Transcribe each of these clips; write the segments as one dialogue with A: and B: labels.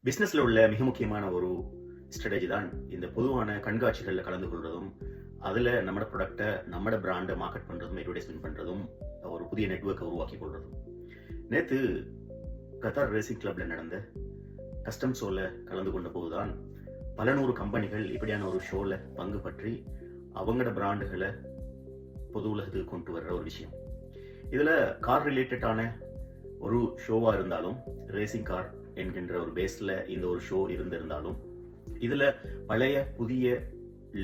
A: பிசினஸ்ல உள்ள மிக முக்கியமான ஒரு ஸ்ட்ராட்டஜி தான் இந்த பொதுவான கண்காட்சிகளில் கலந்து கொள்றதும், அதுல நம்ம ப்ராடக்ட்டை நம்ம பிராண்டை மார்க்கெட் பண்றதும், அட்வர்டைஸ்மெண்ட் பண்றதும், ஒரு புதிய நெட்வொர்க்கை உருவாக்கி கொள்றதும். நேத்து கத்தார் ரேசிங் கிளப்ல நடந்த கஸ்டம் ஷோல கலந்து கொண்ட போதுதான் பல நூறு கம்பெனிகள் இப்படியான ஒரு ஷோல பங்கு பற்றி அவங்களோட பிராண்டுகளை பொது உலகத்துக்கு கொண்டு வர்ற ஒரு விஷயம். இதுல கார் ரிலேட்டடான ஒரு ஷோவா இருந்தாலும், ரேசிங் கார் என்கின்ற ஒரு பேஸ்ல இந்த ஒரு ஷோ இருந்திருந்தாலும், இதுல பழைய புதிய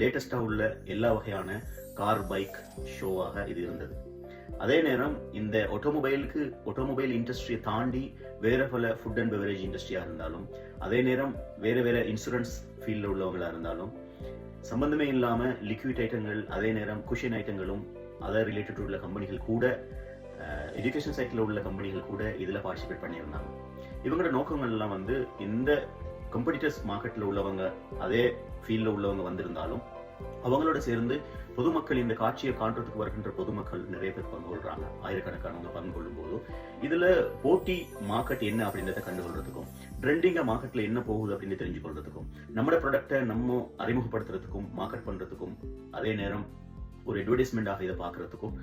A: லேட்டஸ்டா உள்ள எல்லா வகையான கார் பைக் ஷோவாக இது இருந்தது. அதே நேரம் இந்த ஆட்டோமொபைல் இண்டஸ்ட்ரியை தாண்டி வேற பல ஃபுட் அண்ட் பெவரேஜ் இண்டஸ்ட்ரியா இருந்தாலும், அதே நேரம் வேற இன்சூரன்ஸ் ஃபீல்ட்ல உள்ளவங்களா இருந்தாலும், சம்பந்தமே இல்லாம லிக்விட் ஐட்டங்கள், அதே நேரம் குஷன் ஐட்டங்களும், அதை ரிலேட்டட் உள்ள கம்பெனிகள் கூட, எஜுகேஷன் சைட்ல உள்ள கம்பெனிகள் கூட இதுல பார்ட்டிசிபேட் பண்ணியிருந்தாங்க. இவங்களோட நோக்கங்கள் எல்லாம் இந்த கம்பெடிட்டர்ஸ் மார்க்கெட்ல உள்ளவங்க, அதே ஃபீல்ட்ல உள்ளவங்க வந்திருந்தாலும் அவங்களோட சேர்ந்து பொதுமக்கள், இந்த காட்சியை காண்றதுக்கு வருகின்ற பொதுமக்கள் நிறைய பேர் பங்கு கொள்றாங்க. ஆயிரக்கணக்கானவங்க பங்கு கொள்ளும் போது இதுல போட்டி மார்க்கெட் என்ன அப்படின்றத கண்டுகொள்றதுக்கும், ட்ரெண்டிங்கா மார்க்கெட்ல என்ன போகுது அப்படின்னு தெரிஞ்சு கொள்றதுக்கும், நம்மளோட ப்ராடக்ட்டை நம்ம அறிமுகப்படுத்துறதுக்கும், மார்க்கெட் பண்றதுக்கும், அதே நேரம் ஒரு அட்வர்டைஸ்மெண்டாக இதை பார்க்கறதுக்கும்,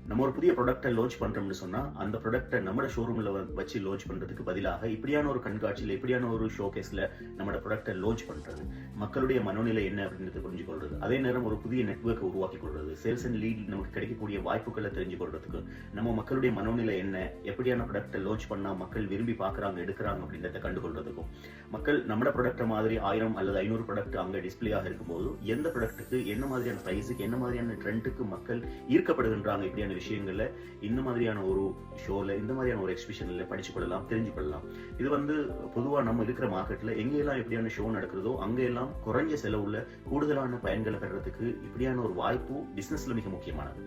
A: நம்ம ஒரு புதிய ப்ராடக்ட்டை லான்ச் பண்றோம்னு சொன்னா அந்த ப்ராடக்ட்டை நம்ம ஷோரூம்ல வச்சு லான்ச் பண்றதுக்கு பதிலாக இப்படியான ஒரு கண்காட்சியில, இப்படியான ஒரு ஷோகேஸ்ல நம்ம ப்ராடக்ட்டை லான்ச் பண்றது, மக்களுடைய மனோநிலை என்ன அப்படின்றத புரிஞ்சு கொள்றது, அதே நேரம் ஒரு புதிய நெட்வொர்க்கை உருவாக்கி கொள்றது, சேல்ஸ் அண்ட் லீட் நமக்கு கிடைக்கக்கூடிய வாய்ப்புகளை தெரிஞ்சு கொள்றதுக்கு, நம்ம மக்களுடைய மனோநிலை என்ன, எப்படியான ப்ராடக்ட்டை லான்ச் பண்ணா மக்கள் விரும்பி பார்க்கறாங்க, எடுக்கிறாங்க அப்படின்றத கண்டுகொள்றதுக்கும், மக்கள் நம்ம ப்ராடக்ட்டை மாதிரி 1000 அல்லது 500 ப்ராடக்ட் அங்க டிஸ்பிளேயாக இருக்கும்போது எந்த ப்ராடக்ட்டுக்கு என்ன மாதிரியான பிரைஸுக்கு, என்ன மாதிரியான ட்ரெண்டுக்கு மக்கள் ஈர்க்கப்படுகின்றாங்க, இப்படியான விஷயங்கள்ல இந்த மாதிரியான ஒரு ஷோல, இந்த மாதிரியான ஒரு எக்ஸிபிஷன்ல படிச்சு கொள்ளலாம், தெரிஞ்சு கொள்ளலாம். இது பொதுவா நம்ம இருக்கிற மார்க்கெட்ல எங்கெல்லாம் இப்படியான ஷோ நடக்கிறதோ அங்கெல்லாம் குறைஞ்ச செலவுல கூடுதலான பயன்களை பெறறதுக்கு இப்படியான ஒரு வாய்ப்பு பிசினஸ்ல மிக முக்கியமானது.